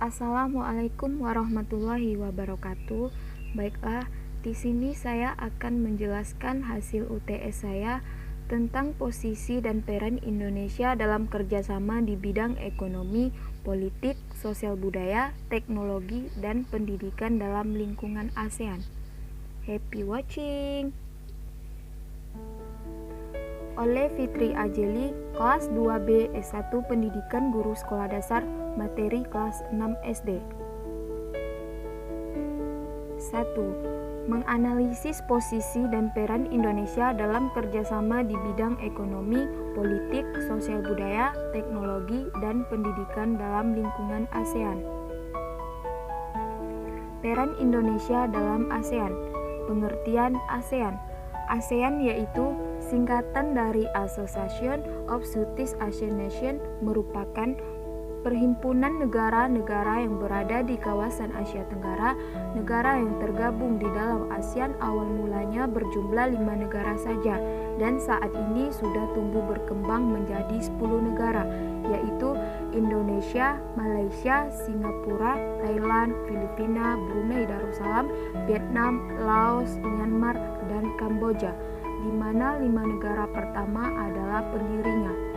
Assalamualaikum warahmatullahi wabarakatuh. Baiklah, di sini saya akan menjelaskan hasil UTS saya tentang posisi dan peran Indonesia dalam kerjasama di bidang ekonomi, politik, sosial budaya, teknologi, dan pendidikan dalam lingkungan ASEAN. Happy watching! Oleh Fitri Ajeli, kelas 2B S1 Pendidikan Guru Sekolah Dasar, materi kelas 6 SD. 1. Menganalisis posisi dan peran Indonesia dalam kerjasama di bidang ekonomi, politik, sosial budaya, teknologi, dan pendidikan dalam lingkungan ASEAN. Peran Indonesia dalam ASEAN. Pengertian ASEAN. ASEAN yaitu singkatan dari Association of Southeast Asian Nations, merupakan perhimpunan negara-negara yang berada di kawasan Asia Tenggara. Negara yang tergabung di dalam ASEAN awal mulanya berjumlah 5 negara saja, dan saat ini sudah tumbuh berkembang menjadi 10 negara, yaitu Indonesia, Malaysia, Singapura, Thailand, Filipina, Brunei Darussalam, Vietnam, Laos, Myanmar, dan Kamboja, di mana 5 negara pertama adalah pendirinya.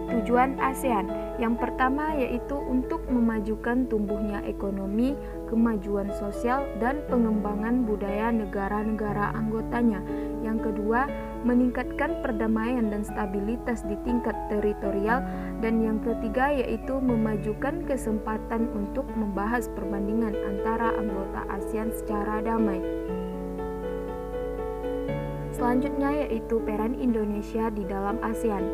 Tujuan ASEAN yang pertama yaitu untuk memajukan tumbuhnya ekonomi, kemajuan sosial, dan pengembangan budaya negara-negara anggotanya. Yang kedua, meningkatkan perdamaian dan stabilitas di tingkat teritorial. Dan yang ketiga yaitu memajukan kesempatan untuk membahas perbandingan antara anggota ASEAN secara damai. Selanjutnya yaitu peran Indonesia di dalam ASEAN.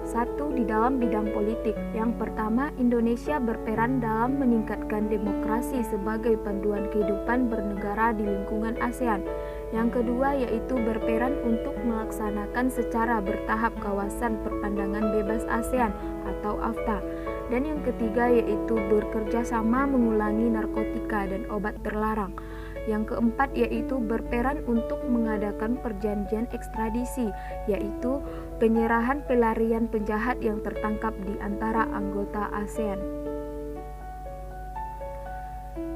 1. Di dalam bidang politik. Yang pertama, Indonesia berperan dalam meningkatkan demokrasi sebagai panduan kehidupan bernegara di lingkungan ASEAN. Yang kedua yaitu berperan untuk melaksanakan secara bertahap kawasan perpandangan bebas ASEAN atau AFTA. Dan yang ketiga yaitu bekerja sama mengulangi narkotika dan obat terlarang. Yang keempat yaitu berperan untuk mengadakan perjanjian ekstradisi, yaitu penyerahan pelarian penjahat yang tertangkap di antara anggota ASEAN.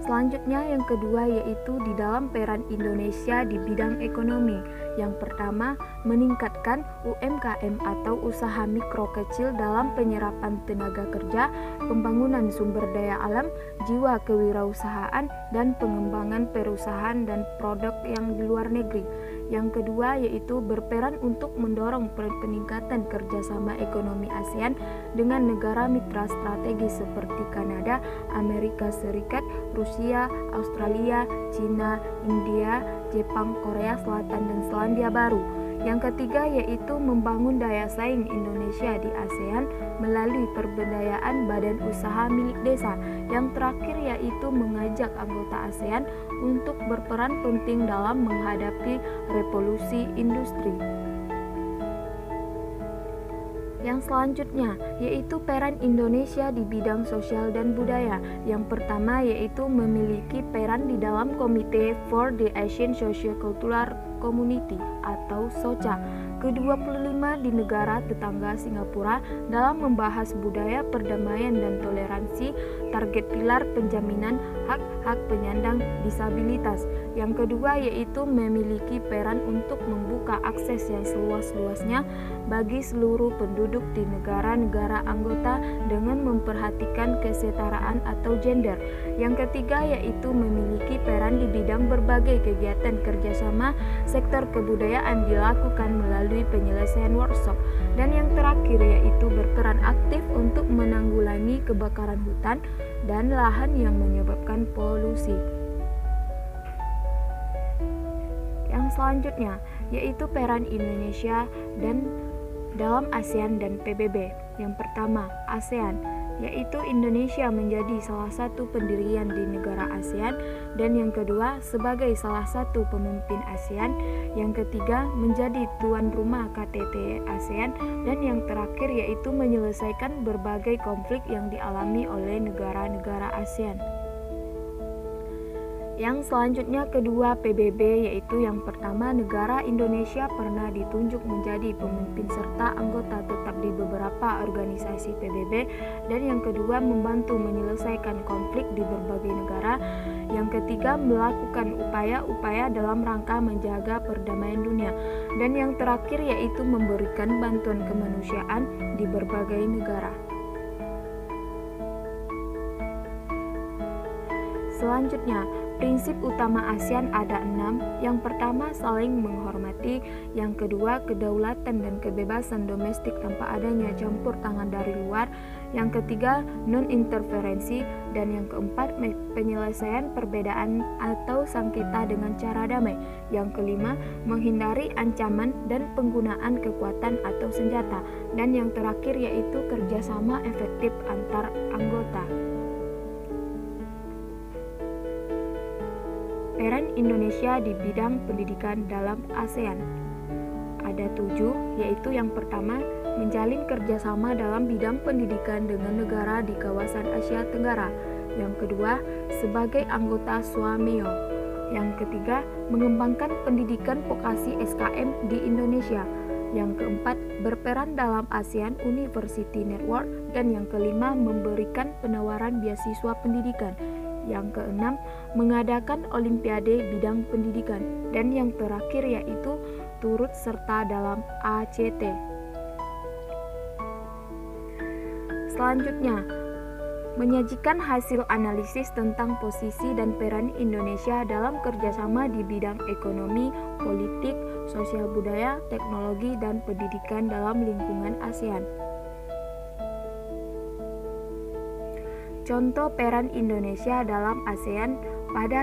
Selanjutnya yang kedua yaitu di dalam peran Indonesia di bidang ekonomi. Yang pertama, meningkatkan UMKM atau usaha mikro kecil dalam penyerapan tenaga kerja, pembangunan sumber daya alam, jiwa kewirausahaan, dan pengembangan perusahaan dan produk yang di luar negeri. Yang kedua yaitu berperan untuk mendorong peningkatan kerjasama ekonomi ASEAN dengan negara mitra strategis seperti Kanada, Amerika Serikat, Rusia, Australia, Cina, India, Jepang, Korea Selatan, dan Selandia Baru. Yang ketiga yaitu membangun daya saing Indonesia di ASEAN melalui pemberdayaan badan usaha milik desa. Yang terakhir yaitu mengajak anggota ASEAN untuk berperan penting dalam menghadapi revolusi industri. Yang selanjutnya yaitu peran Indonesia di bidang sosial dan budaya. Yang pertama yaitu memiliki peran di dalam Komite for the Asian Socio-Cultural Community atau SOCA ke-25 di negara tetangga Singapura dalam membahas budaya perdamaian dan toleransi, target pilar penjaminan hak-hak penyandang disabilitas. Yang kedua yaitu memiliki peran untuk membuka akses yang seluas-luasnya bagi seluruh penduduk di negara-negara anggota dengan memperhatikan kesetaraan atau gender. Yang ketiga yaitu memiliki peran di bidang berbagai kegiatan kerjasama sektor kebudayaan dilakukan melalui penyelesaian workshop. Dan yang terakhir yaitu berperan aktif untuk menanggulangi kebakaran hutan dan lahan yang menyebabkan polusi. Yang selanjutnya yaitu peran Indonesia dan dalam ASEAN dan PBB. Yang pertama, ASEAN, yaitu Indonesia menjadi salah satu pendirian di negara ASEAN, dan yang kedua sebagai salah satu pemimpin ASEAN, yang ketiga menjadi tuan rumah KTT ASEAN, dan yang terakhir yaitu menyelesaikan berbagai konflik yang dialami oleh negara-negara ASEAN. Yang selanjutnya kedua PBB, yaitu yang pertama negara Indonesia pernah ditunjuk menjadi pemimpin serta anggota tetap di beberapa organisasi PBB, dan yang kedua membantu menyelesaikan konflik di berbagai negara. Yang ketiga melakukan upaya-upaya dalam rangka menjaga perdamaian dunia, dan yang terakhir yaitu memberikan bantuan kemanusiaan di berbagai negara. Selanjutnya, prinsip utama ASEAN ada 6. Yang pertama, saling menghormati. Yang kedua, kedaulatan dan kebebasan domestik tanpa adanya campur tangan dari luar. Yang ketiga, non-interferensi. Dan yang keempat, penyelesaian perbedaan atau sengketa dengan cara damai. Yang kelima, menghindari ancaman dan penggunaan kekuatan atau senjata. Dan yang terakhir yaitu kerjasama efektif antar anggota. Peran Indonesia di bidang pendidikan dalam ASEAN ada 7, yaitu yang pertama menjalin kerjasama dalam bidang pendidikan dengan negara di kawasan Asia Tenggara. Yang kedua, sebagai anggota SWAMEO. Yang ketiga, mengembangkan pendidikan vokasi SKM di Indonesia. Yang keempat, berperan dalam ASEAN University Network. Dan yang kelima, memberikan penawaran beasiswa pendidikan. Yang keenam, mengadakan olimpiade bidang pendidikan. Dan yang terakhir yaitu turut serta dalam ACT. Selanjutnya, menyajikan hasil analisis tentang posisi dan peran Indonesia dalam kerjasama di bidang ekonomi, politik, sosial budaya, teknologi, dan pendidikan dalam lingkungan ASEAN. Contoh peran Indonesia dalam ASEAN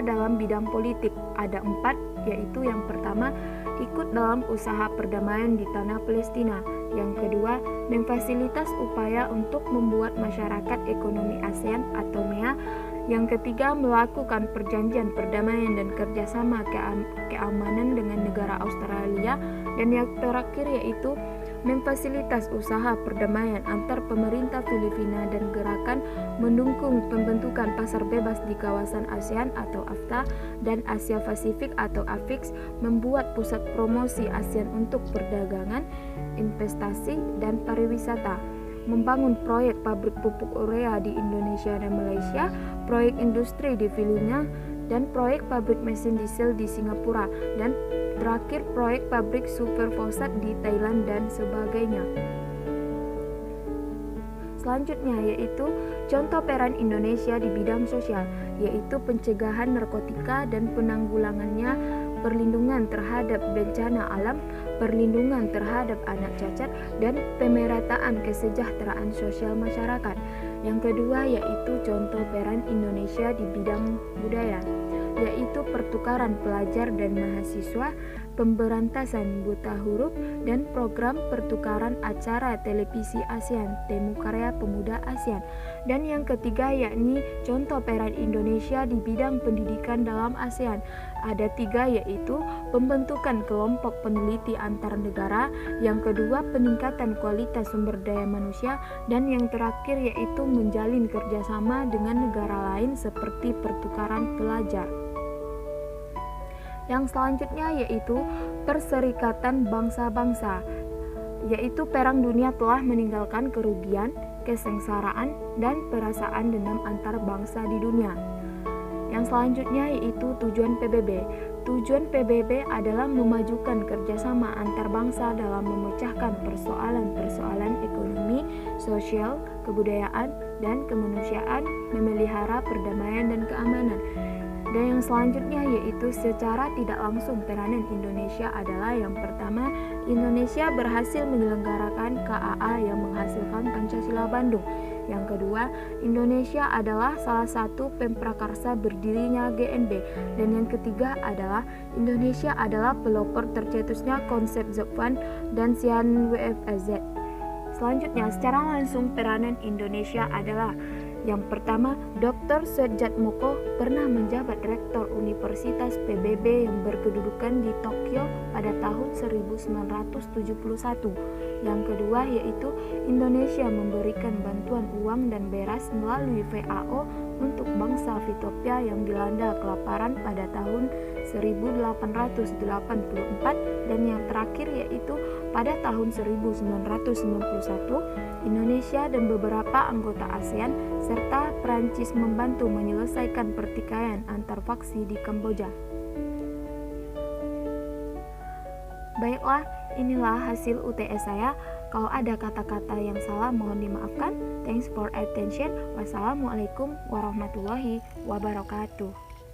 dalam bidang politik ada 4, yaitu yang pertama, ikut dalam usaha perdamaian di tanah Palestina. Yang kedua, memfasilitas upaya untuk membuat masyarakat ekonomi ASEAN atau MEA. Yang ketiga, melakukan perjanjian perdamaian dan kerjasama keamanan dengan negara Australia. Dan yang terakhir yaitu memfasilitas usaha perdamaian antar pemerintah Filipina dan gerakan mendukung pembentukan pasar bebas di kawasan ASEAN atau AFTA dan Asia Pasifik atau AFIX, membuat pusat promosi ASEAN untuk perdagangan, investasi, dan pariwisata, membangun proyek pabrik pupuk urea di Indonesia dan Malaysia, proyek industri di Filipina, dan proyek pabrik mesin diesel di Singapura, dan terakhir proyek pabrik superfosfat di Thailand dan sebagainya. Selanjutnya yaitu contoh peran Indonesia di bidang sosial, yaitu pencegahan narkotika dan penanggulangannya, perlindungan terhadap bencana alam, perlindungan terhadap anak cacat, dan pemerataan kesejahteraan sosial masyarakat. Yang kedua yaitu contoh peran Indonesia di bidang budaya, yaitu pertukaran pelajar dan mahasiswa, pemberantasan buta huruf, dan program pertukaran acara televisi ASEAN, Temu Karya Pemuda ASEAN. Dan yang ketiga yakni contoh peran Indonesia di bidang pendidikan dalam ASEAN. Ada 3, yaitu pembentukan kelompok peneliti antar negara, yang kedua peningkatan kualitas sumber daya manusia, dan yang terakhir yaitu menjalin kerjasama dengan negara lain seperti pertukaran pelajar. Yang selanjutnya yaitu Perserikatan Bangsa-Bangsa, yaitu Perang Dunia telah meninggalkan kerugian, kesengsaraan, dan perasaan dendam antar bangsa di dunia. Yang selanjutnya yaitu tujuan PBB. Tujuan PBB adalah memajukan kerjasama antar bangsa dalam memecahkan persoalan-persoalan ekonomi, sosial, kebudayaan, dan kemanusiaan, memelihara perdamaian dan keamanan. Dan yang selanjutnya yaitu secara tidak langsung peranan Indonesia adalah yang pertama, Indonesia berhasil menyelenggarakan KAA yang menghasilkan Pancasila Bandung. Yang kedua, Indonesia adalah salah satu pemprakarsa berdirinya GNB. Dan yang ketiga adalah Indonesia adalah pelopor tercetusnya konsep Zepfan dan Sian WFZ. Selanjutnya, secara langsung peranan Indonesia adalah Yang pertama, Dr. Sujatmoko pernah menjabat rektor Universitas PBB yang berkedudukan di Tokyo pada tahun 1971. Yang kedua yaitu Indonesia memberikan bantuan uang dan beras melalui FAO untuk bangsa Ethiopia yang dilanda kelaparan pada tahun 1884, dan yang terakhir yaitu pada tahun 1991 Indonesia dan beberapa anggota ASEAN serta Prancis membantu menyelesaikan pertikaian antar faksi di Kamboja. Baiklah, inilah hasil UTS saya. Kalau ada kata-kata yang salah mohon dimaafkan. Thanks for attention. Wassalamualaikum warahmatullahi wabarakatuh.